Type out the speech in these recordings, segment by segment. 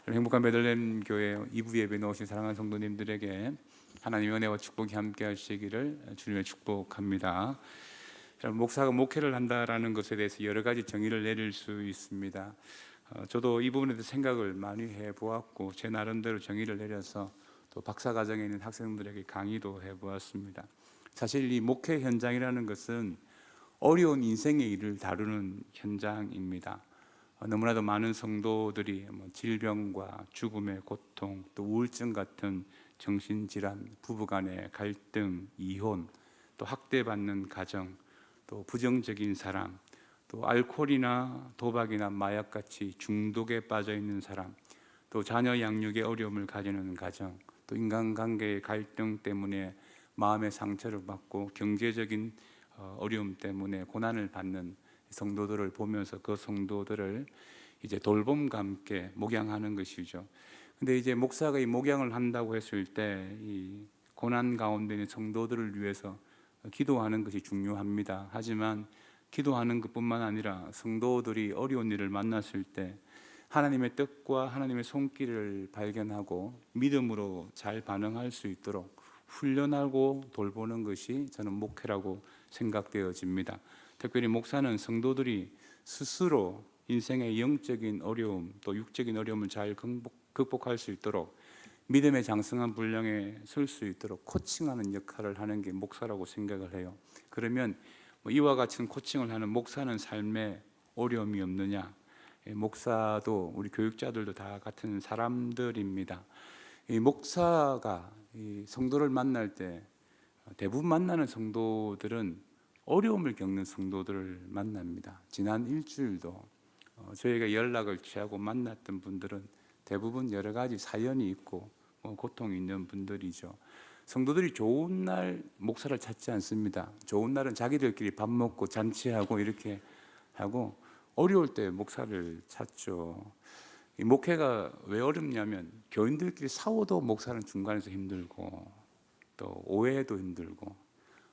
행복한 베들레헴 교회 2부 예배 나오신 사랑하는 성도님들에게 하나님의 은혜와 축복이 함께 하시기를 주님의 축복합니다. 목사가 목회를 한다라는 것에 대해서 여러 가지 정의를 내릴 수 있습니다. 저도 이 부분에 대해서 생각을 많이 해보았고 제 나름대로 정의를 내려서 또 박사과정에 있는 학생들에게 강의도 해보았습니다. 사실 이 목회 현장이라는 것은 어려운 인생의 일을 다루는 현장입니다. 너무나도 많은 성도들이 질병과 죽음의 고통, 또 우울증 같은 정신질환, 부부간의 갈등, 이혼, 또 학대받는 가정, 또 부정적인 사람, 또 알코올이나 도박이나 마약같이 중독에 빠져있는 사람, 또 자녀 양육에 어려움을 가지는 가정, 또 인간관계의 갈등 때문에 마음의 상처를 받고 경제적인 어려움 때문에 고난을 받는 성도들을 보면서 그 성도들을 이제 돌봄과 함께 목양하는 것이죠. 근데 이제 목사가 이 목양을 한다고 했을 때 이 고난 가운데 있는 성도들을 위해서 기도하는 것이 중요합니다. 하지만 기도하는 것뿐만 아니라 성도들이 어려운 일을 만났을 때 하나님의 뜻과 하나님의 손길을 발견하고 믿음으로 잘 반응할 수 있도록 훈련하고 돌보는 것이 저는 목회라고 생각되어집니다. 특별히 목사는 성도들이 스스로 인생의 영적인 어려움 또 육적인 어려움을 잘 극복할 수 있도록 믿음의 장성한 분량에 설 수 있도록 코칭하는 역할을 하는 게 목사라고 생각을 해요. 그러면 이와 같은 코칭을 하는 목사는 삶에 어려움이 없느냐? 목사도 우리 교육자들도 다 같은 사람들입니다. 이 목사가 이 성도를 만날 때 대부분 만나는 성도들은 어려움을 겪는 성도들을 만납니다. 지난 일주일도 저희가 연락을 취하고 만났던 분들은 대부분 여러 가지 사연이 있고 고통이 있는 분들이죠. 성도들이 좋은 날 목사를 찾지 않습니다. 좋은 날은 자기들끼리 밥 먹고 잔치하고 이렇게 하고 어려울 때 목사를 찾죠. 이 목회가 왜 어렵냐면 교인들끼리 싸워도 목사는 중간에서 힘들고 또 오해도 힘들고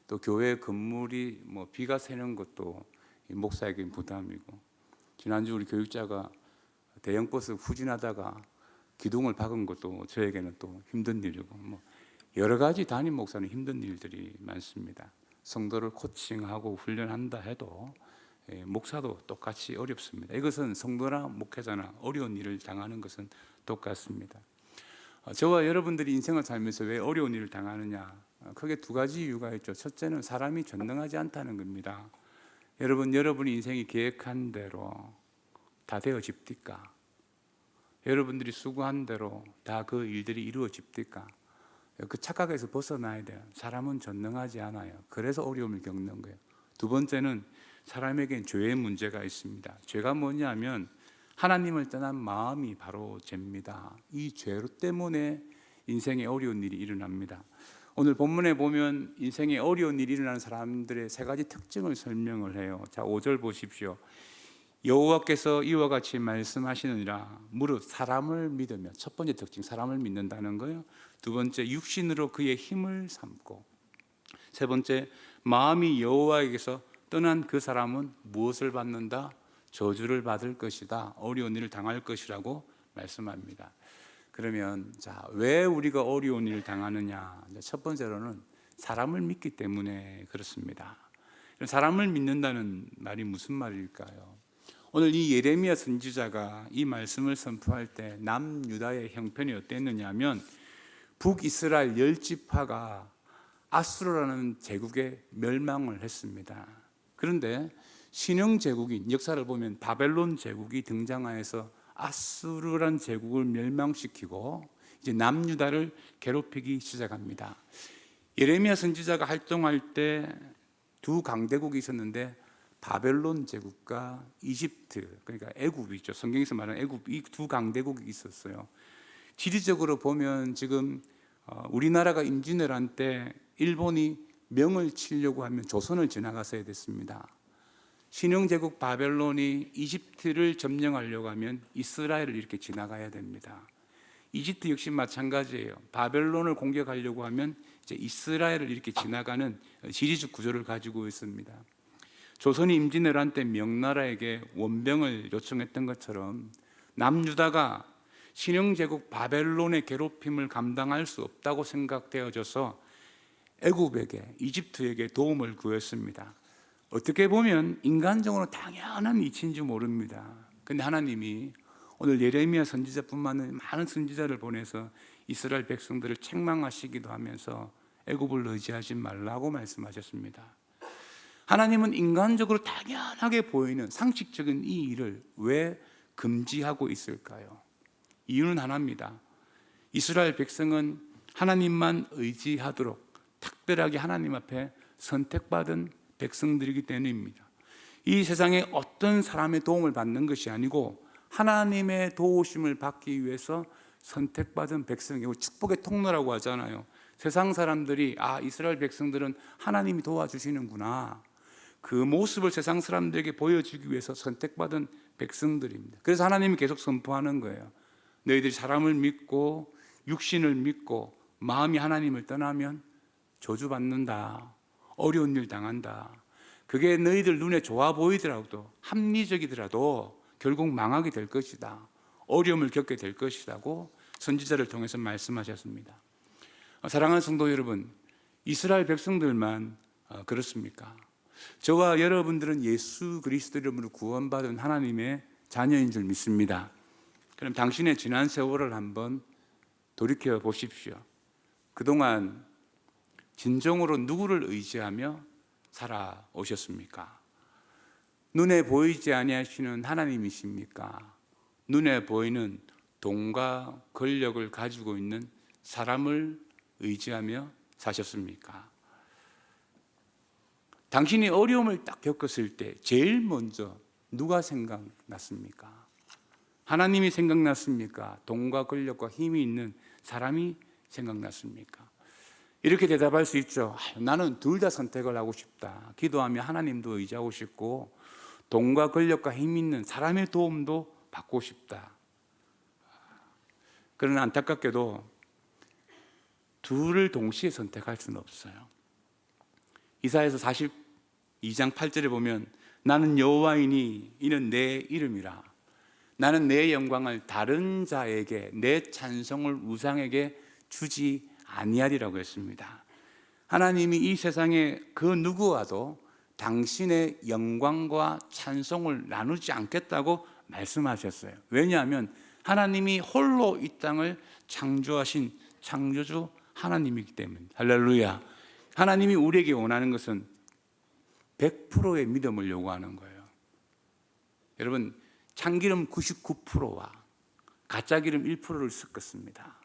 또 교회 건물이 비가 새는 것도 목사에게 부담이고 지난주 우리 교육자가 대형 버스 후진하다가 기둥을 박은 것도 저에게는 또 힘든 일이고 여러 가지 담임 목사는 힘든 일들이 많습니다. 성도를 코칭하고 훈련한다 해도 목사도 똑같이 어렵습니다. 이것은 성도나 목회자나 어려운 일을 당하는 것은 똑같습니다. 저와 여러분들이 인생을 살면서 왜 어려운 일을 당하느냐? 크게 두 가지 이유가 있죠. 첫째는 사람이 전능하지 않다는 겁니다. 여러분이 인생이 계획한 대로 다 되어집니까? 여러분들이 수고한 대로 다 그 일들이 이루어집니까? 그 착각에서 벗어나야 돼요. 사람은 전능하지 않아요. 그래서 어려움을 겪는 거예요. 두 번째는 사람에겐 죄의 문제가 있습니다. 죄가 뭐냐면 하나님을 떠난 마음이 바로 죄입니다. 이 죄 때문에 인생에 어려운 일이 일어납니다. 오늘 본문에 보면 인생에 어려운 일이 일어나는 사람들의 세 가지 특징을 설명을 해요. 자, 5절 보십시오. 여호와께서 이와 같이 말씀하시느니라. 무릇 사람을 믿으며, 첫 번째 특징 사람을 믿는다는 거예요. 두 번째 육신으로 그의 힘을 삼고, 세 번째 마음이 여호와에게서 떠난 그 사람은 무엇을 받는다? 저주를 받을 것이다. 어려운 일을 당할 것이라고 말씀합니다. 그러면 왜 우리가 어려운 일을 당하느냐? 첫 번째로는 사람을 믿기 때문에 그렇습니다. 사람을 믿는다는 말이 무슨 말일까요? 오늘 이 예레미야 선지자가 이 말씀을 선포할 때 남유다의 형편이 어땠느냐 하면 북이스라엘 10지파가 아수르라는 제국에 멸망을 했습니다. 그런데 신흥 제국인, 역사를 보면 바벨론 제국이 등장하여서 아수르라는 제국을 멸망시키고 이제 남유다를 괴롭히기 시작합니다. 예레미야 선지자가 활동할 때 두 강대국이 있었는데 바벨론 제국과 이집트, 그러니까 애굽이죠. 성경에서 말하는 애굽, 이 두 강대국이 있었어요. 지리적으로 보면 지금 우리나라가 임진왜란 때 일본이 명을 치려고 하면 조선을 지나갔어야 됐습니다. 신흥제국 바벨론이 이집트를 점령하려고 하면 이스라엘을 이렇게 지나가야 됩니다. 이집트 역시 마찬가지예요. 바벨론을 공격하려고 하면 이제 이스라엘을 이렇게 지나가는 지리적 구조를 가지고 있습니다. 조선이 임진왜란 때 명나라에게 원병을 요청했던 것처럼 남유다가 신흥제국 바벨론의 괴롭힘을 감당할 수 없다고 생각되어져서 애굽에게, 이집트에게 도움을 구했습니다. 어떻게 보면 인간적으로 당연한 이치인지 모릅니다. 근데 하나님이 오늘 예레미야 선지자뿐만 아니라 많은 선지자를 보내서 이스라엘 백성들을 책망하시기도 하면서 애굽을 의지하지 말라고 말씀하셨습니다. 하나님은 인간적으로 당연하게 보이는 상식적인 이 일을 왜 금지하고 있을까요? 이유는 하나입니다. 이스라엘 백성은 하나님만 의지하도록 특별하게 하나님 앞에 선택받은 백성들이기 때문입니다. 이 세상에 어떤 사람의 도움을 받는 것이 아니고 하나님의 도우심을 받기 위해서 선택받은 백성이고 축복의 통로라고 하잖아요. 세상 사람들이 이스라엘 백성들은 하나님이 도와주시는구나, 그 모습을 세상 사람들에게 보여주기 위해서 선택받은 백성들입니다. 그래서 하나님이 계속 선포하는 거예요. 너희들이 사람을 믿고 육신을 믿고 마음이 하나님을 떠나면 저주받는다, 어려운 일 당한다. 그게 너희들 눈에 좋아 보이더라도, 합리적이더라도 결국 망하게 될 것이다, 어려움을 겪게 될 것이라고 선지자를 통해서 말씀하셨습니다. 사랑하는 성도 여러분, 이스라엘 백성들만 그렇습니까? 저와 여러분들은 예수 그리스도 이름으로 구원받은 하나님의 자녀인 줄 믿습니다. 그럼 당신의 지난 세월을 한번 돌이켜 보십시오. 그동안 진정으로 누구를 의지하며 살아오셨습니까? 눈에 보이지 아니하시는 하나님이십니까? 눈에 보이는 돈과 권력을 가지고 있는 사람을 의지하며 사셨습니까? 당신이 어려움을 딱 겪었을 때 제일 먼저 누가 생각났습니까? 하나님이 생각났습니까? 돈과 권력과 힘이 있는 사람이 생각났습니까? 이렇게 대답할 수 있죠. 나는 둘 다 선택을 하고 싶다. 기도하며 하나님도 의지하고 싶고 돈과 권력과 힘 있는 사람의 도움도 받고 싶다. 그러나 안타깝게도 둘을 동시에 선택할 수는 없어요. 이사야서 42장 8절에 보면 나는 여호와이니 이는 내 이름이라. 나는 내 영광을 다른 자에게, 내 찬송을 우상에게 주지 아니하리라고 했습니다. 하나님이 이 세상에 그 누구와도 당신의 영광과 찬송을 나누지 않겠다고 말씀하셨어요. 왜냐하면 하나님이 홀로 이 땅을 창조하신 창조주 하나님이기 때문에. 할렐루야. 하나님이 우리에게 원하는 것은 100%의 믿음을 요구하는 거예요. 여러분, 참기름 99%와 가짜 기름 1%를 섞었습니다.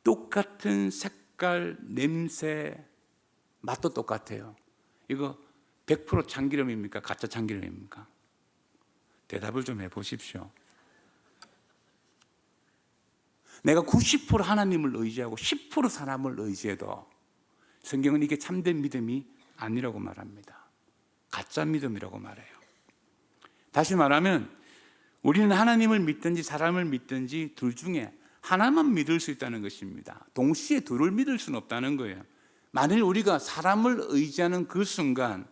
똑같은 색깔, 냄새, 맛도 똑같아요. 이거 100% 참기름입니까? 가짜 참기름입니까? 대답을 좀 해보십시오. 내가 90% 하나님을 의지하고 10% 사람을 의지해도 성경은 이게 참된 믿음이 아니라고 말합니다. 가짜 믿음이라고 말해요. 다시 말하면 우리는 하나님을 믿든지 사람을 믿든지 둘 중에 하나만 믿을 수 있다는 것입니다. 동시에 둘을 믿을 수는 없다는 거예요. 만일 우리가 사람을 의지하는 그 순간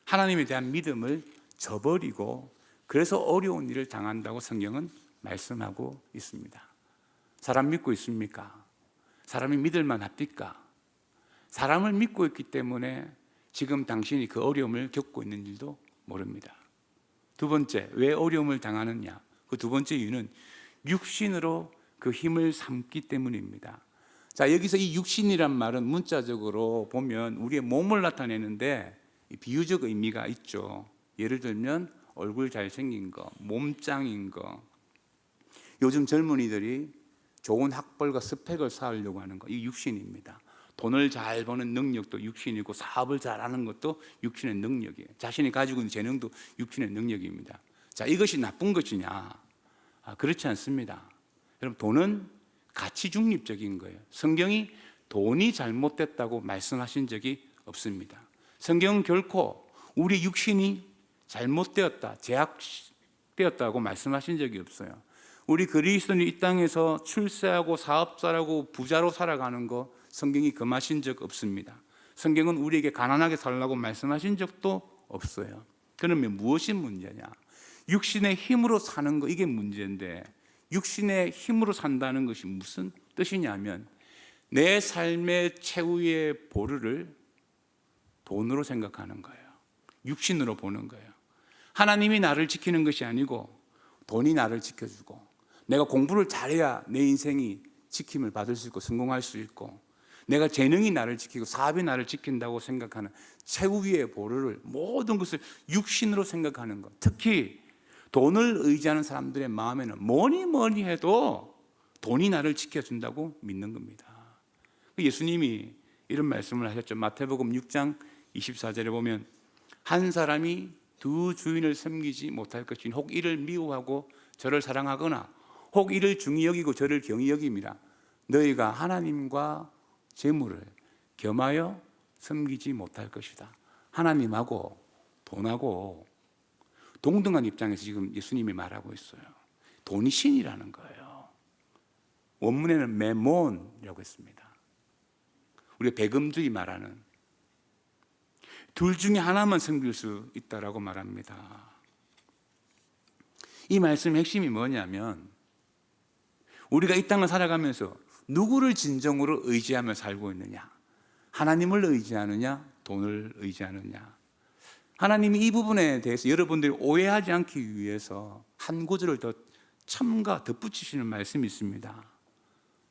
하나님에 대한 믿음을 저버리고 그래서 어려운 일을 당한다고 성경은 말씀하고 있습니다. 사람 믿고 있습니까? 사람이 믿을만 합니까? 사람을 믿고 있기 때문에 지금 당신이 그 어려움을 겪고 있는 일도 모릅니다. 두 번째, 왜 어려움을 당하느냐? 그 두 번째 이유는 육신으로 그 힘을 삼기 때문입니다. 자, 여기서 이 육신이란 말은 문자적으로 보면 우리의 몸을 나타내는데 비유적 의미가 있죠. 예를 들면 얼굴 잘생긴 거, 몸짱인 거. 요즘 젊은이들이 좋은 학벌과 스펙을 쌓으려고 하는 거, 이 육신입니다. 돈을 잘 버는 능력도 육신이고 사업을 잘하는 것도 육신의 능력이에요. 자신이 가지고 있는 재능도 육신의 능력입니다. 자, 이것이 나쁜 것이냐? 그렇지 않습니다. 여러분, 돈은 가치 중립적인 거예요. 성경이 돈이 잘못됐다고 말씀하신 적이 없습니다. 성경은 결코 우리 육신이 잘못되었다, 제약되었다고 말씀하신 적이 없어요. 우리 그리스도인이 이 땅에서 출세하고 사업자라고 부자로 살아가는 거 성경이 금하신 적 없습니다. 성경은 우리에게 가난하게 살라고 말씀하신 적도 없어요. 그러면 무엇이 문제냐? 육신의 힘으로 사는 거, 이게 문제인데 육신의 힘으로 산다는 것이 무슨 뜻이냐면 내 삶의 최후의 보루를 돈으로 생각하는 거예요. 육신으로 보는 거예요. 하나님이 나를 지키는 것이 아니고 돈이 나를 지켜주고 내가 공부를 잘해야 내 인생이 지킴을 받을 수 있고 성공할 수 있고 내가 재능이 나를 지키고 사업이 나를 지킨다고 생각하는 최후의 보루를 모든 것을 육신으로 생각하는 것. 특히 돈을 의지하는 사람들의 마음에는 뭐니 해도 돈이 나를 지켜준다고 믿는 겁니다. 예수님이 이런 말씀을 하셨죠. 마태복음 6장 24절에 보면 한 사람이 두 주인을 섬기지 못할 것이니 혹 이를 미워하고 저를 사랑하거나 혹 이를 중히 여기고 저를 경히 여깁니다. 너희가 하나님과 재물을 겸하여 섬기지 못할 것이다. 하나님하고 돈하고 동등한 입장에서 지금 예수님이 말하고 있어요. 돈이 신이라는 거예요. 원문에는 메몬이라고 했습니다. 우리가 배금주의 말하는 둘 중에 하나만 섬길 수 있다라고 말합니다. 이 말씀의 핵심이 뭐냐면 우리가 이 땅을 살아가면서 누구를 진정으로 의지하며 살고 있느냐? 하나님을 의지하느냐? 돈을 의지하느냐? 하나님이 이 부분에 대해서 여러분들이 오해하지 않기 위해서 한 구절을 더 첨가 덧붙이시는 말씀이 있습니다.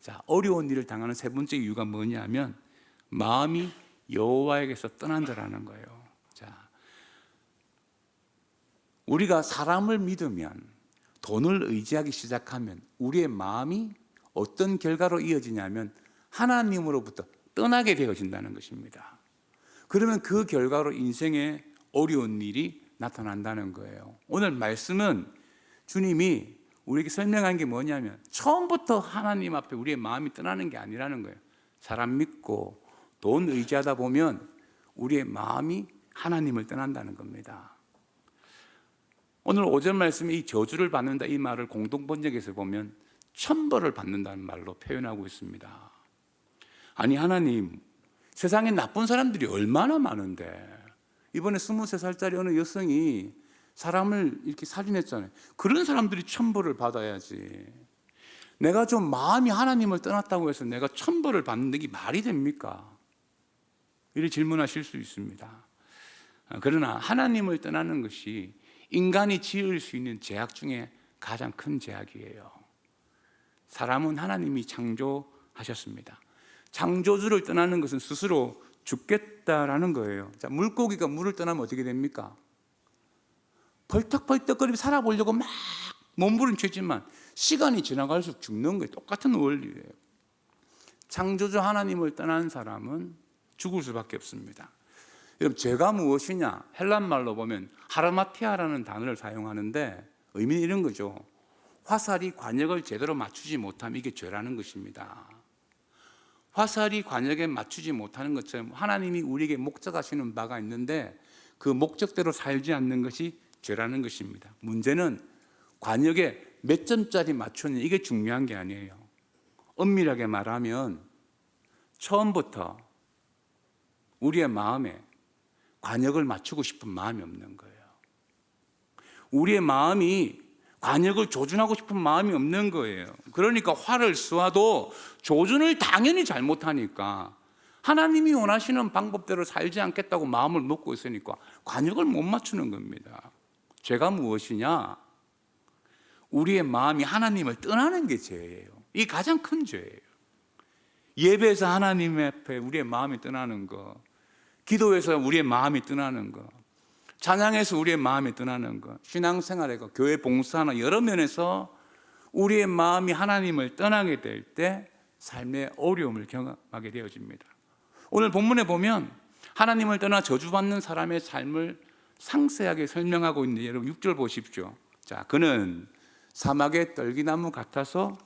자, 어려운 일을 당하는 세 번째 이유가 뭐냐면 마음이 여호와에게서 떠난 자라는 거예요. 자, 우리가 사람을 믿으면 돈을 의지하기 시작하면 우리의 마음이 어떤 결과로 이어지냐면 하나님으로부터 떠나게 되어진다는 것입니다. 그러면 그 결과로 인생에 어려운 일이 나타난다는 거예요. 오늘 말씀은 주님이 우리에게 설명한 게 뭐냐면 처음부터 하나님 앞에 우리의 마음이 떠나는 게 아니라는 거예요. 사람 믿고 돈 의지하다 보면 우리의 마음이 하나님을 떠난다는 겁니다. 오늘 오전 말씀에 이 저주를 받는다 이 말을 공동번역에서 보면 천벌을 받는다는 말로 표현하고 있습니다. 아니 하나님, 세상에 나쁜 사람들이 얼마나 많은데 이번에 23살짜리 어느 여성이 사람을 이렇게 살인했잖아요. 그런 사람들이 천벌을 받아야지. 내가 좀 마음이 하나님을 떠났다고 해서 내가 천벌을 받는 게 말이 됩니까? 이렇게 질문하실 수 있습니다. 그러나 하나님을 떠나는 것이 인간이 지을 수 있는 죄악 중에 가장 큰 죄악이에요. 사람은 하나님이 창조하셨습니다. 창조주를 떠나는 것은 스스로 죽겠다라는 거예요. 자, 물고기가 물을 떠나면 어떻게 됩니까? 벌떡벌떡거리며 살아보려고 막 몸부림치지만 시간이 지나갈수록 죽는 거예요. 똑같은 원리예요. 창조주 하나님을 떠난 사람은 죽을 수밖에 없습니다. 여러분, 죄가 무엇이냐? 헬란 말로 보면 하르마티아라는 단어를 사용하는데 의미는 이런 거죠. 화살이 관역을 제대로 맞추지 못하면 이게 죄라는 것입니다. 화살이 관역에 맞추지 못하는 것처럼 하나님이 우리에게 목적하시는 바가 있는데 그 목적대로 살지 않는 것이 죄라는 것입니다. 문제는 관역에 몇 점짜리 맞추느냐 이게 중요한 게 아니에요. 엄밀하게 말하면 처음부터 우리의 마음에 관역을 맞추고 싶은 마음이 없는 거예요. 우리의 마음이 관역을 조준하고 싶은 마음이 없는 거예요. 그러니까 활을 쏘아도 조준을 당연히 잘못하니까 하나님이 원하시는 방법대로 살지 않겠다고 마음을 먹고 있으니까 관역을 못 맞추는 겁니다. 죄가 무엇이냐? 우리의 마음이 하나님을 떠나는 게 죄예요. 이게 가장 큰 죄예요. 예배에서 하나님 앞에 우리의 마음이 떠나는 거, 기도에서 우리의 마음이 떠나는 거, 찬양에서 우리의 마음이 떠나는 것, 신앙생활에 교회 봉사나 여러 면에서 우리의 마음이 하나님을 떠나게 될 때 삶의 어려움을 경험하게 되어집니다. 오늘 본문에 보면 하나님을 떠나 저주받는 사람의 삶을 상세하게 설명하고 있는데 여러분 6절 보십시오. 자, 그는 사막의 떨기나무 같아서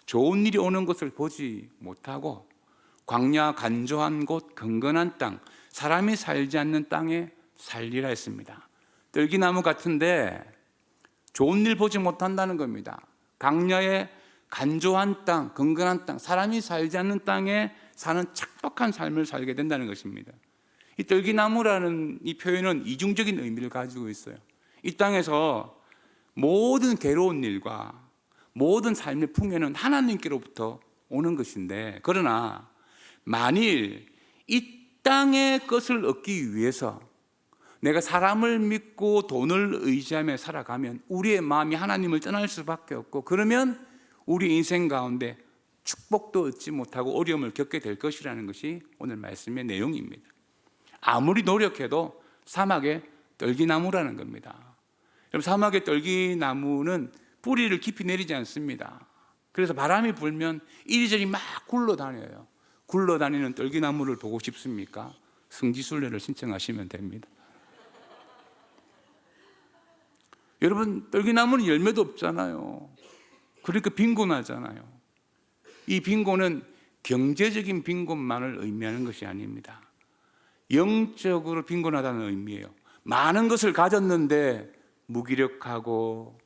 좋은 일이 오는 것을 보지 못하고 광야 간조한 곳 경건한 땅 사람이 살지 않는 땅에 살리라 했습니다. 떨기나무 같은데 좋은 일 보지 못한다는 겁니다. 광야의 간조한 땅, 건건한 땅, 사람이 살지 않는 땅에 사는 척박한 삶을 살게 된다는 것입니다. 이 떨기나무라는 이 표현은 이중적인 의미를 가지고 있어요. 이 땅에서 모든 괴로운 일과 모든 삶의 풍요는 하나님께로부터 오는 것인데, 그러나 만일 이 땅의 것을 얻기 위해서 내가 사람을 믿고 돈을 의지하며 살아가면 우리의 마음이 하나님을 떠날 수밖에 없고, 그러면 우리 인생 가운데 축복도 얻지 못하고 어려움을 겪게 될 것이라는 것이 오늘 말씀의 내용입니다. 아무리 노력해도 사막의 떨기나무라는 겁니다. 여러분, 사막의 떨기나무는 뿌리를 깊이 내리지 않습니다. 그래서 바람이 불면 이리저리 막 굴러다녀요. 굴러다니는 떨기나무를 보고 싶습니까? 성지순례를 신청하시면 됩니다. 여러분, 떨기나무는 열매도 없잖아요. 그러니까 빈곤하잖아요. 이 빈곤은 경제적인 빈곤만을 의미하는 것이 아닙니다. 영적으로 빈곤하다는 의미예요. 많은 것을 가졌는데 무기력하고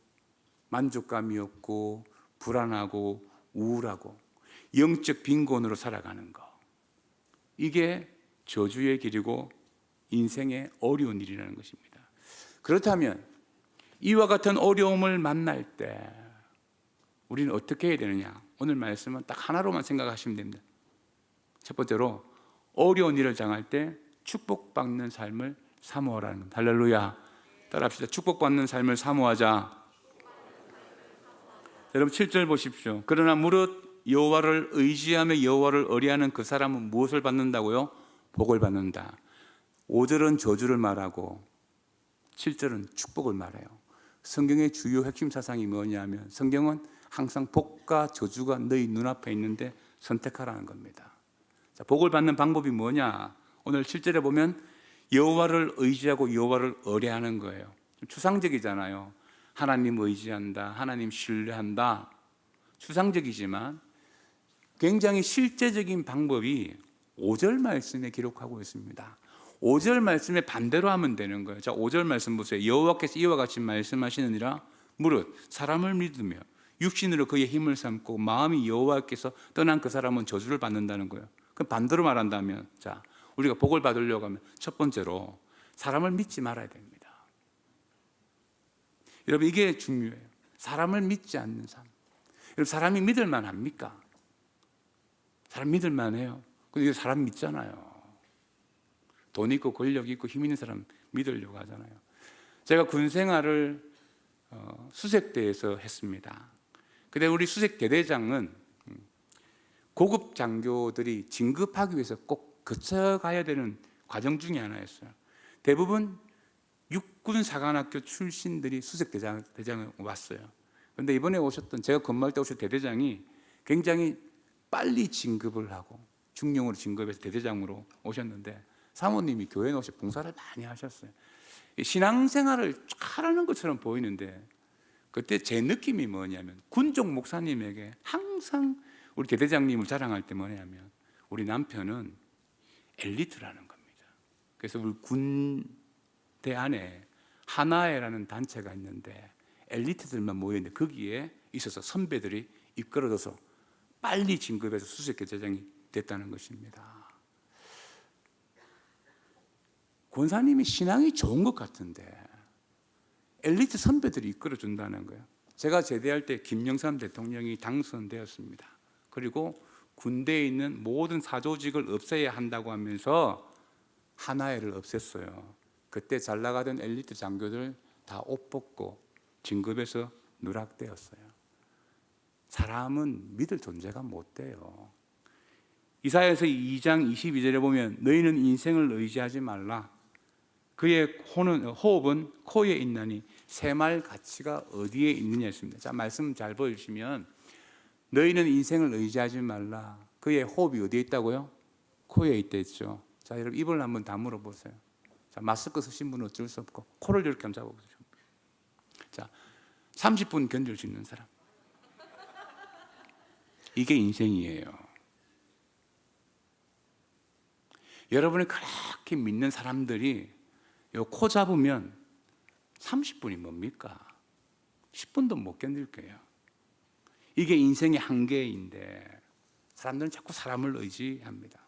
만족감이 없고 불안하고 우울하고 영적 빈곤으로 살아가는 것, 이게 저주의 길이고 인생의 어려운 일이라는 것입니다. 그렇다면 이와 같은 어려움을 만날 때 우리는 어떻게 해야 되느냐? 오늘 말씀은 딱 하나로만 생각하시면 됩니다. 첫 번째로, 어려운 일을 당할 때 축복받는 삶을 사모하라는 겁니다. 할렐루야. 따라합시다. 축복받는 삶을 사모하자. 여러분 7절 보십시오. 그러나 무릇 여호와를 의지하며 여호와를 의뢰하는 그 사람은 무엇을 받는다고요? 복을 받는다. 5절은 저주를 말하고 7절은 축복을 말해요. 성경의 주요 핵심 사상이 뭐냐면, 성경은 항상 복과 저주가 너희 눈앞에 있는데 선택하라는 겁니다. 자, 복을 받는 방법이 뭐냐? 오늘 7절에 보면 여호와를 의지하고 여호와를 의뢰하는 거예요. 좀 추상적이잖아요. 하나님 의지한다, 하나님 신뢰한다. 추상적이지만 굉장히 실제적인 방법이 5절 말씀에 기록하고 있습니다. 5절 말씀에 반대로 하면 되는 거예요. 자, 5절 말씀 보세요. 여호와께서 이와 같이 말씀하시느니라. 무릇 사람을 믿으며 육신으로 그의 힘을 삼고 마음이 여호와께서 떠난 그 사람은 저주를 받는다는 거예요. 그럼 반대로 말한다면, 자, 우리가 복을 받으려고 하면 첫 번째로 사람을 믿지 말아야 됩니다. 여러분, 이게 중요해요. 사람을 믿지 않는 삶. 여러분, 사람이 믿을 만합니까? 사람 믿을 만해요. 근데 이거 사람 믿잖아요. 돈 있고 권력 있고 힘 있는 사람 믿으려고 하잖아요. 제가 군 생활을 수색대에서 했습니다. 근데 우리 수색 대대장은 고급 장교들이 진급하기 위해서 꼭 거쳐가야 되는 과정 중에 하나였어요. 대부분 육군 사관학교 출신들이 수색 대장에 왔어요. 그런데 이번에 오셨던, 제가 근무할 때 오신 대대장이 굉장히 빨리 진급을 하고 중령으로 진급해서 대대장으로 오셨는데, 사모님이 교회에 오셔서 봉사를 많이 하셨어요. 신앙생활을 하라는 것처럼 보이는데, 그때 제 느낌이 뭐냐면, 군족 목사님에게 항상 우리 대대장님을 자랑할 때 뭐냐면, 우리 남편은 엘리트라는 겁니다. 그래서 우리 군대 안에 하나회라는 단체가 있는데 엘리트들만 모여있는데 거기에 있어서 선배들이 이끌어져서 빨리 진급해서 수색대장이 됐다는 것입니다. 권사님이 신앙이 좋은 것 같은데 엘리트 선배들이 이끌어준다는 거예요. 제가 제대할 때 김영삼 대통령이 당선되었습니다. 그리고 군대에 있는 모든 사조직을 없애야 한다고 하면서 하나회를 없앴어요. 그때 잘 나가던 엘리트 장교들 다 옷 벗고 진급해서 누락되었어요. 사람은 믿을 존재가 못 돼요. 이사야서 2장 22절에 보면 너희는 인생을 의지하지 말라. 그의 호흡은 코에 있나니 새말 가치가 어디에 있느냐 했습니다. 자, 말씀 잘 보여주시면 너희는 인생을 의지하지 말라. 그의 호흡이 어디에 있다고요? 코에 있다 했죠. 자, 여러분 입을 한번 다물어 보세요. 자, 마스크 쓰신 분은 어쩔 수 없고 코를 이렇게 한번 잡아보세요. 자, 30분 견딜 수 있는 사람. 이게 인생이에요. 여러분이 그렇게 믿는 사람들이 요 코 잡으면 30분이 뭡니까? 10분도 못 견딜 거예요. 이게 인생의 한계인데 사람들은 자꾸 사람을 의지합니다.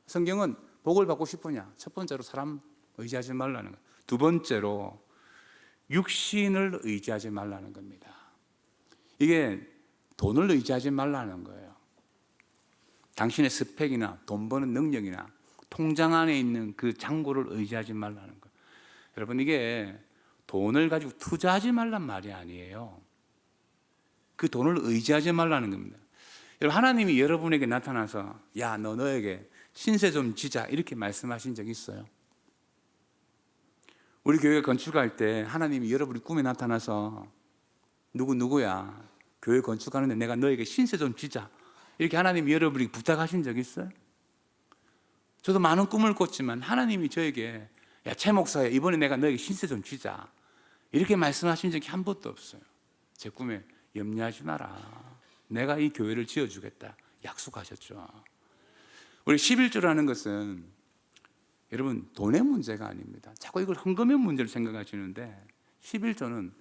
성경은 복을 받고 싶으냐? 첫 번째로 사람 의지하지 말라는 거예요. 두 번째로 육신을 의지하지 말라는 겁니다. 이게 돈을 의지하지 말라는 거예요. 당신의 스펙이나 돈 버는 능력이나 통장 안에 있는 그 잔고를 의지하지 말라는 거예요. 여러분, 이게 돈을 가지고 투자하지 말란 말이 아니에요. 그 돈을 의지하지 말라는 겁니다. 여러분, 하나님이 여러분에게 나타나서 야, 너에게 신세 좀 지자 이렇게 말씀하신 적 있어요? 우리 교회 건축할 때 하나님이 여러분이 꿈에 나타나서 누구야 교회 건축하는데 내가 너에게 신세 좀 지자 이렇게 하나님이 여러분이 부탁하신 적 있어요? 저도 많은 꿈을 꿨지만 하나님이 저에게 야, 최 목사야, 이번에 내가 너에게 신세 좀 지자 이렇게 말씀하신 적이 한 번도 없어요. 제 꿈에 염려하지 마라, 내가 이 교회를 지어주겠다 약속하셨죠. 우리 11조라는 것은 여러분 돈의 문제가 아닙니다. 자꾸 이걸 헌금의 문제로 생각하시는데 11조는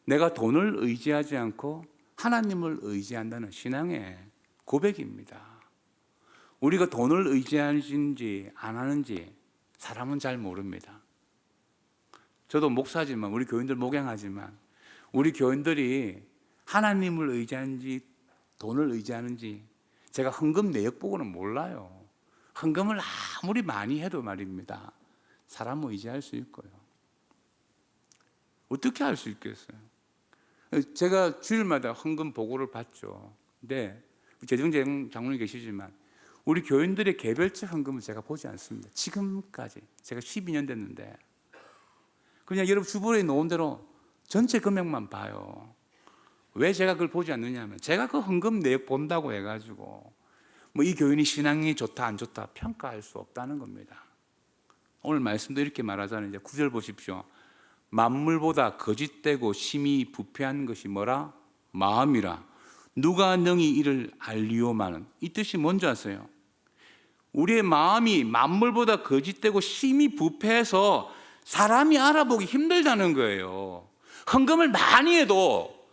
내가 돈을 의지하지 않고 하나님을 의지한다는 신앙의 고백입니다. 우리가 돈을 의지하는지 안 하는지 사람은 잘 모릅니다. 저도 목사지만 우리 교인들 목양하지만 우리 교인들이 하나님을 의지하는지 돈을 의지하는지 제가 헌금 내역 보고는 몰라요. 헌금을 아무리 많이 해도 말입니다, 사람을 의지할 수 있고요. 어떻게 할 수 있겠어요? 제가 주일마다 헌금 보고를 받죠. 근데 재정재정 장로님 계시지만 우리 교인들의 개별적 헌금을 제가 보지 않습니다. 지금까지 제가 12년 됐는데 그냥 여러분 주변에 놓은 대로 전체 금액만 봐요. 왜 제가 그걸 보지 않느냐 하면 제가 그 헌금 내역 본다고 해가지고 뭐 이 교인이 신앙이 좋다 안 좋다 평가할 수 없다는 겁니다. 오늘 말씀도 이렇게 말하잖아요. 이제 9절 보십시오. 만물보다 거짓되고 심히 부패한 것이 뭐라? 마음이라. 누가 능히 이를 알리오마는. 이 뜻이 뭔지 아세요? 우리의 마음이 만물보다 거짓되고 심히 부패해서 사람이 알아보기 힘들다는 거예요. 헌금을 많이 해도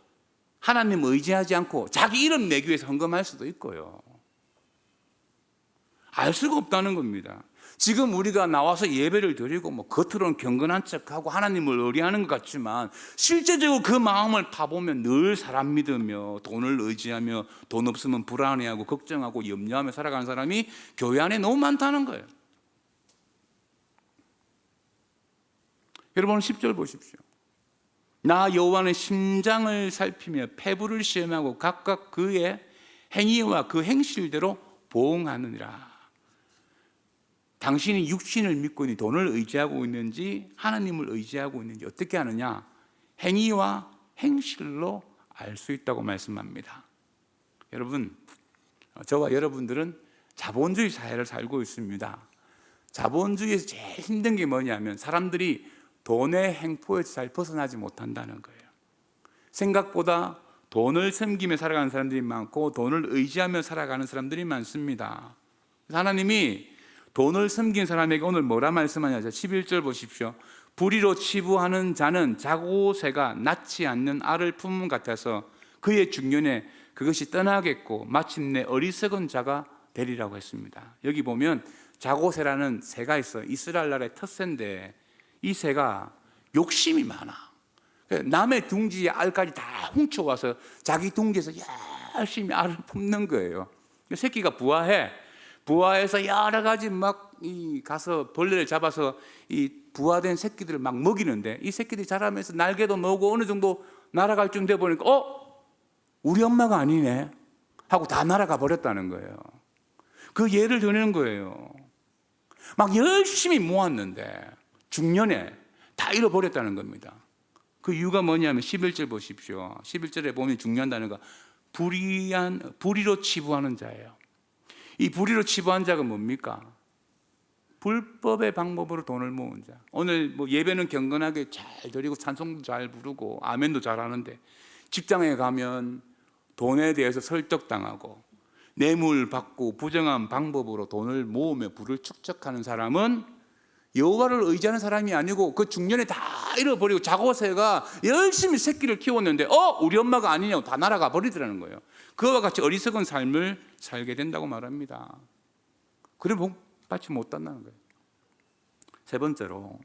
하나님 의지하지 않고 자기 이름 내기 위해서 헌금할 수도 있고요. 알 수가 없다는 겁니다. 지금 우리가 나와서 예배를 드리고 뭐 겉으로는 경건한 척하고 하나님을 의뢰하는 것 같지만 실제적으로 그 마음을 파보면 늘 사람 믿으며 돈을 의지하며 돈 없으면 불안해하고 걱정하고 염려하며 살아가는 사람이 교회 안에 너무 많다는 거예요. 여러분 10절 보십시오. 나 여호와는 심장을 살피며 폐부를 시험하고 각각 그의 행위와 그 행실대로 보응하느니라. 당신이 육신을 믿고 있는 돈을 의지하고 있는지 하나님을 의지하고 있는지 어떻게 하느냐? 행위와 행실로 알 수 있다고 말씀합니다. 여러분, 저와 여러분들은 자본주의 사회를 살고 있습니다. 자본주의에서 제일 힘든 게 뭐냐면 사람들이 돈의 행포에서 잘 벗어나지 못한다는 거예요. 생각보다 돈을 섬기며 살아가는 사람들이 많고 돈을 의지하며 살아가는 사람들이 많습니다. 하나님이 돈을 섬긴 사람에게 오늘 뭐라 말씀하냐? 11절 보십시오. 불의로 치부하는 자는 자고새가 낳지 않는 알을 품음 같아서 그의 중년에 그것이 떠나겠고 마침내 어리석은 자가 되리라고 했습니다. 여기 보면 자고새라는 새가 있어요. 이스라엘 나라의 특새인데 이 새가 욕심이 많아. 남의 둥지에 알까지 다 훔쳐와서 자기 둥지에서 열심히 알을 품는 거예요. 새끼가 부화해서 여러 가지 막 가서 벌레를 잡아서 이 부화된 새끼들을 막 먹이는데 이 새끼들이 자라면서 날개도 놓고 어느 정도 날아갈 쯤 돼 보니까 우리 엄마가 아니네 하고 다 날아가 버렸다는 거예요. 그 예를 드는 거예요. 막 열심히 모았는데 중년에 다 잃어버렸다는 겁니다. 그 이유가 뭐냐면 11절 보십시오. 11절에 보면 중요한 단어가 불의로 치부하는 자예요. 이 불의로 치부한 자가 뭡니까? 불법의 방법으로 돈을 모은 자. 오늘 뭐 예배는 경건하게 잘 드리고 찬송도 잘 부르고 아멘도 잘하는데 직장에 가면 돈에 대해서 설득당하고 뇌물 받고 부정한 방법으로 돈을 모으며 부를 축적하는 사람은 여호와를 의지하는 사람이 아니고 그 중년에 다 잃어버리고 자고새가 열심히 새끼를 키웠는데 우리 엄마가 아니냐고 다 날아가 버리더라는 거예요. 그와 같이 어리석은 삶을 살게 된다고 말합니다. 그래 복 받지 못한다는 거예요. 세 번째로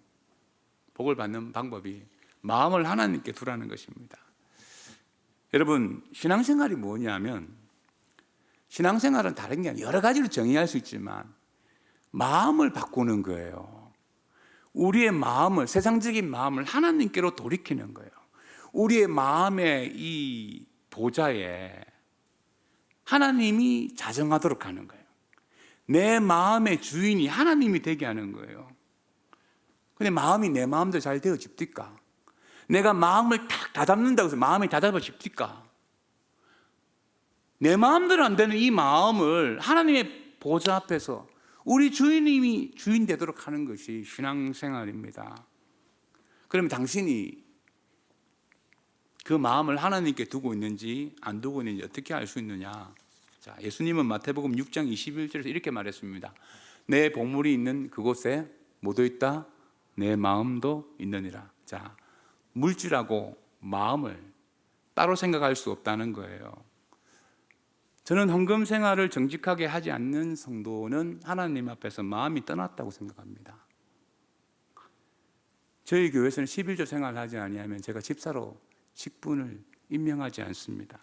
복을 받는 방법이 마음을 하나님께 두라는 것입니다. 여러분, 신앙생활이 뭐냐면, 신앙생활은 다른 게 아니라 여러 가지로 정의할 수 있지만 마음을 바꾸는 거예요. 우리의 마음을, 세상적인 마음을 하나님께로 돌이키는 거예요. 우리의 마음의 이 보좌에 하나님이 자정하도록 하는 거예요. 내 마음의 주인이 하나님이 되게 하는 거예요. 근데 마음이 내 마음대로 잘 되어집니까? 내가 마음을 탁 다잡는다고 해서 마음이 다잡아집니까? 내 마음대로 안 되는 이 마음을 하나님의 보좌 앞에서 우리 주인님이 주인 되도록 하는 것이 신앙생활입니다. 그러면 당신이 그 마음을 하나님께 두고 있는지 안 두고 있는지 어떻게 알 수 있느냐? 자, 예수님은 마태복음 6장 21절에서 이렇게 말했습니다. 내 보물이 있는 그곳에 뭐도 있다? 내 마음도 있느니라. 자, 물질하고 마음을 따로 생각할 수 없다는 거예요. 저는 헌금 생활을 정직하게 하지 않는 성도는 하나님 앞에서 마음이 떠났다고 생각합니다. 저희 교회에서는 11조 생활을 하지 아니하면 제가 집사로 직분을 임명하지 않습니다.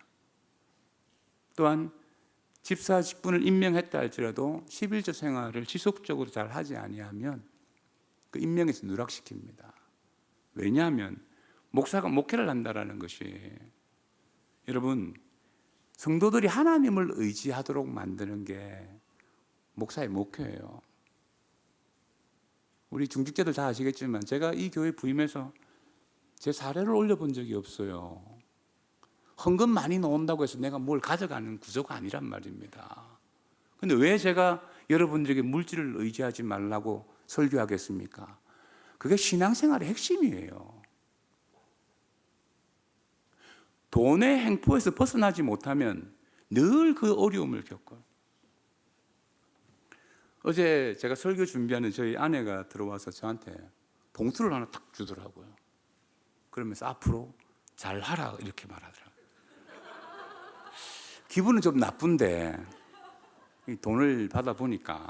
또한 집사 직분을 임명했다 할지라도 11조 생활을 지속적으로 잘 하지 아니하면 그 임명에서 누락시킵니다. 왜냐하면 목사가 목회를 한다라는 것이, 여러분, 성도들이 하나님을 의지하도록 만드는 게 목사의 목회예요. 우리 중직자들 다 아시겠지만 제가 이 교회 부임해서 제 사례를 올려본 적이 없어요. 헌금 많이 넣는다고 해서 내가 뭘 가져가는 구조가 아니란 말입니다. 근데 왜 제가 여러분들에게 물질을 의지하지 말라고 설교하겠습니까? 그게 신앙생활의 핵심이에요. 돈의 행포에서 벗어나지 못하면 늘 그 어려움을 겪어요. 어제 제가 설교 준비하는 저희 아내가 들어와서 저한테 봉투를 하나 탁 주더라고요. 그러면서 앞으로 잘하라 이렇게 말하더라고요. 기분은 좀 나쁜데 돈을 받아보니까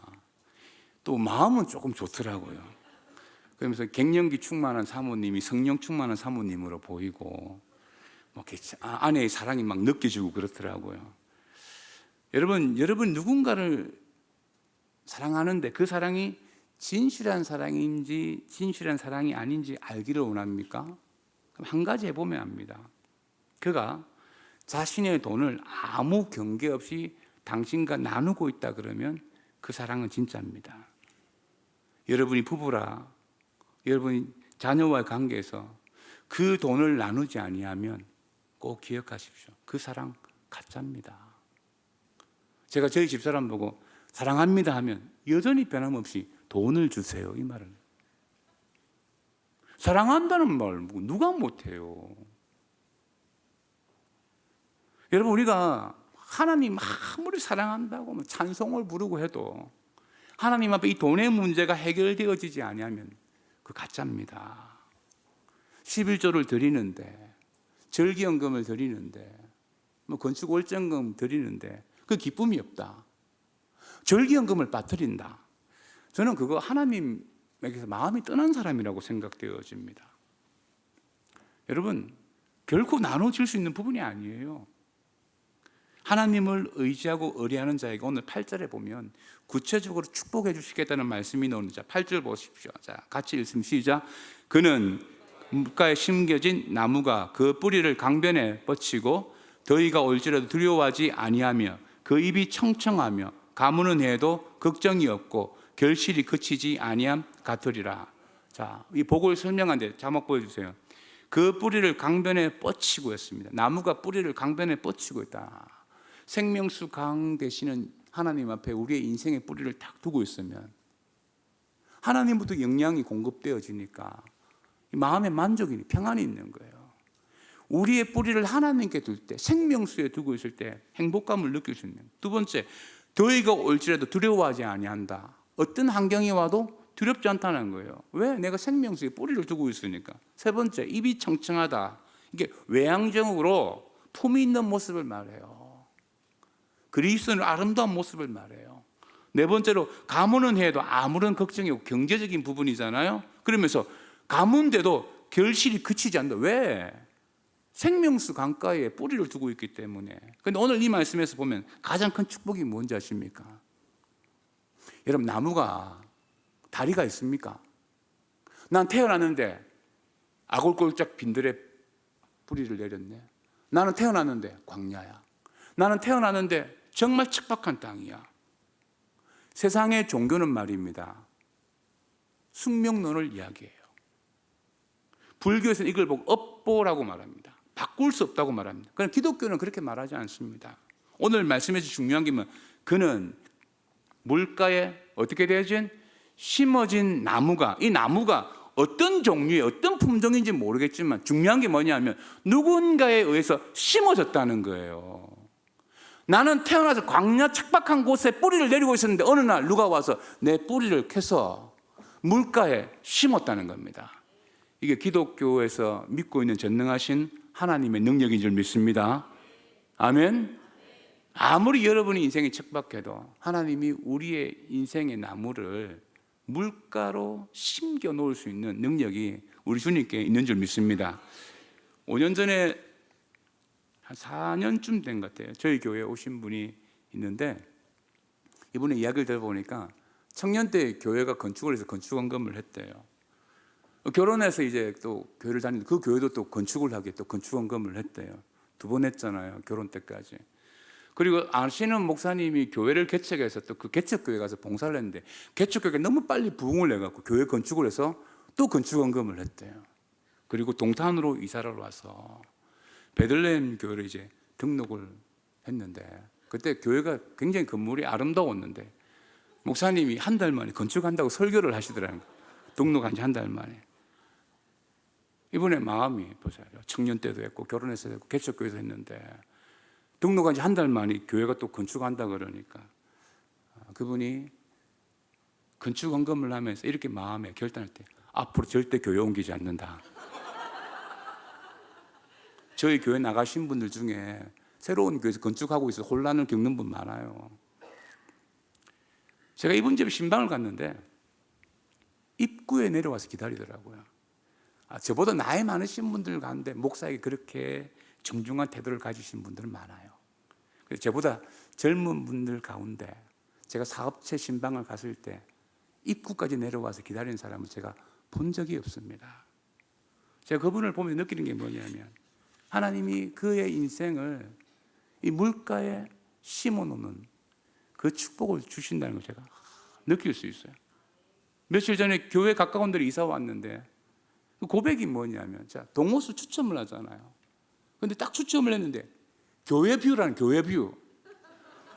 또 마음은 조금 좋더라고요. 그러면서 갱년기 충만한 사모님이 성령 충만한 사모님으로 보이고 뭐 아내의 사랑이 막 느껴지고 그렇더라고요. 여러분 누군가를 사랑하는데 그 사랑이 진실한 사랑인지 진실한 사랑이 아닌지 알기를 원합니까? 그럼 한 가지 해보면 압니다. 그가 자신의 돈을 아무 경계 없이 당신과 나누고 있다 그러면 그 사랑은 진짜입니다. 여러분이 부부라, 여러분이 자녀와의 관계에서 그 돈을 나누지 아니하면 꼭 기억하십시오. 그 사랑 가짜입니다. 제가 저희 집사람 보고 사랑합니다 하면 여전히 변함없이 돈을 주세요, 이 말을. 사랑한다는 말 누가 못해요? 여러분, 우리가 하나님 아무리 사랑한다고 찬송을 부르고 해도 하나님 앞에 이 돈의 문제가 해결되어지지 아니하면 그 가짜입니다. 11조를 드리는데, 절기연금을 드리는데, 뭐 건축 월정금 드리는데 그 기쁨이 없다. 절기연금을 빠뜨린다. 저는 그거 하나님에게서 마음이 떠난 사람이라고 생각되어집니다. 여러분, 결코 나눠질 수 있는 부분이 아니에요. 하나님을 의지하고 의뢰하는 자에게 오늘 8절에 보면 구체적으로 축복해 주시겠다는 말씀이 나오는 자, 8절 보십시오. 자, 같이 읽으면 시작. 그는 물가에 심겨진 나무가 그 뿌리를 강변에 뻗치고 더위가 올지라도 두려워하지 아니하며 그 입이 청청하며 가무는 해도 걱정이 없고 결실이 그치지 아니함 같으리라. 자, 이 복을 설명하는데 자막 보여주세요. 그 뿌리를 강변에 뻗치고 있습니다. 나무가 뿌리를 강변에 뻗치고 있다. 생명수 강 되시는 하나님 앞에 우리의 인생의 뿌리를 딱 두고 있으면 하나님부터 영양이 공급되어지니까 마음의 만족이, 평안이 있는 거예요. 우리의 뿌리를 하나님께 둘 때, 생명수에 두고 있을 때 행복감을 느낄 수 있는. 두 번째, 더위가 올지라도 두려워하지 아니한다. 어떤 환경이 와도 두렵지 않다는 거예요. 왜? 내가 생명수에 뿌리를 두고 있으니까. 세 번째, 입이 청청하다. 이게 외향적으로 품이 있는 모습을 말해요. 그리스도는 아름다운 모습을 말해요. 네 번째로, 가문은 해도 아무런 걱정이 없고 경제적인 부분이잖아요. 그러면서 가문인데도 결실이 그치지 않는다. 왜? 생명수 강가에 뿌리를 두고 있기 때문에. 그런데 오늘 이 말씀에서 보면 가장 큰 축복이 뭔지 아십니까? 여러분, 나무가 다리가 있습니까? 난 태어났는데 아골골짝 빈들에 뿌리를 내렸네. 나는 태어났는데 광야야. 나는 태어났는데 정말 척박한 땅이야. 세상의 종교는 말입니다, 숙명론을 이야기해요. 불교에서는 이걸 보고 업보라고 말합니다. 바꿀 수 없다고 말합니다. 그러나 기독교는 그렇게 말하지 않습니다. 오늘 말씀에서 중요한 게 뭐냐면, 그는 물가에 어떻게 되어진 심어진 나무가, 이 나무가 어떤 종류의 어떤 품종인지 모르겠지만 중요한 게 뭐냐면 누군가에 의해서 심어졌다는 거예요. 나는 태어나서 광야 척박한 곳에 뿌리를 내리고 있었는데 어느 날 누가 와서 내 뿌리를 캐서 물가에 심었다는 겁니다. 이게 기독교에서 믿고 있는 전능하신 하나님의 능력인 줄 믿습니다. 아멘. 아무리 여러분의 인생이 척박해도 하나님이 우리의 인생의 나무를 물가로 심겨 놓을 수 있는 능력이 우리 주님께 있는 줄 믿습니다. 5년 전에 한 4년쯤 된 것 같아요. 저희 교회에 오신 분이 있는데, 이분의 이야기를 들어보니까 청년 때 교회가 건축을 해서 건축원금을 했대요. 결혼해서 이제 또 교회를 다니는데 그 교회도 또 건축을 하게 또 건축원금을 했대요. 2번 했잖아요, 결혼 때까지. 그리고 아시는 목사님이 교회를 개척해서 또 그 개척교회 가서 봉사를 했는데 개척교회가 너무 빨리 부흥을 해갖고 교회 건축을 해서 또 건축원금을 했대요. 그리고 동탄으로 이사를 와서 베들레헴 교회를 이제 등록을 했는데, 그때 교회가 굉장히 건물이 아름다웠는데 목사님이 한 달 만에 건축한다고 설교를 하시더라고요. 등록한 지 한 달 만에. 이분의 마음이 보세요. 청년 때도 했고 결혼해서 했고 개척교회에서 했는데 등록한 지 한 달 만에 교회가 또 건축한다 그러니까 그분이 건축원금을 하면서 이렇게 마음에 결단할 때, 앞으로 절대 교회 옮기지 않는다. 저희 교회 나가신 분들 중에 새로운 교회에서 건축하고 있어서 혼란을 겪는 분 많아요. 제가 이분 집에 신방을 갔는데 입구에 내려와서 기다리더라고요. 저보다 나이 많으신 분들 가운데 목사에게 그렇게 정중한 태도를 가지신 분들은 많아요. 그래서 저보다 젊은 분들 가운데 제가 사업체 신방을 갔을 때 입구까지 내려와서 기다리는 사람은 제가 본 적이 없습니다. 제가 그분을 보면서 느끼는 게 뭐냐면 하나님이 그의 인생을 이 물가에 심어놓는 그 축복을 주신다는 걸 제가 느낄 수 있어요. 며칠 전에 교회 가까운 데로 이사 왔는데 그 고백이 뭐냐면, 자, 동호수 추첨을 하잖아요. 근데 딱 추첨을 했는데 교회 뷰라는, 교회 뷰.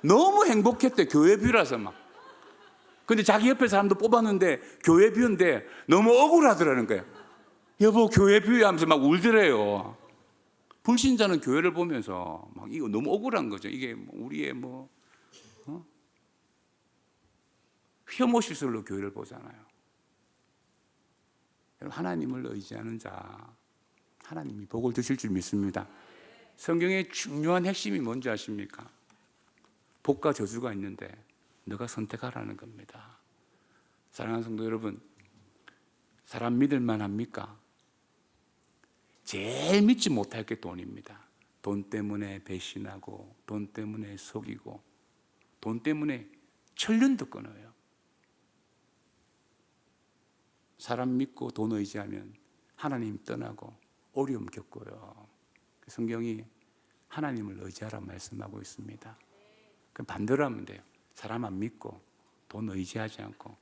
너무 행복했대, 교회 뷰라서 막. 근데 자기 옆에 사람도 뽑았는데 교회 뷰인데 너무 억울하더라는 거예요. 여보, 교회 뷰야 하면서 막 울더래요. 불신자는 교회를 보면서 막 이거 너무 억울한 거죠. 이게 우리의 혐오 시설로 교회를 보잖아요. 여러분, 하나님을 의지하는 자, 하나님이 복을 주실 줄 믿습니다. 성경의 중요한 핵심이 뭔지 아십니까? 복과 저주가 있는데 너가 선택하라는 겁니다. 사랑하는 성도 여러분, 사람 믿을 만합니까? 제일 믿지 못할 게 돈입니다. 돈 때문에 배신하고, 돈 때문에 속이고, 돈 때문에 천륜도 끊어요. 사람 믿고 돈 의지하면 하나님 떠나고 어려움 겪고요. 성경이 하나님을 의지하라 말씀하고 있습니다. 그럼 반대로 하면 돼요. 사람 안 믿고 돈 의지하지 않고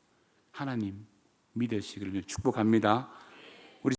하나님 믿으시기를 축복합니다.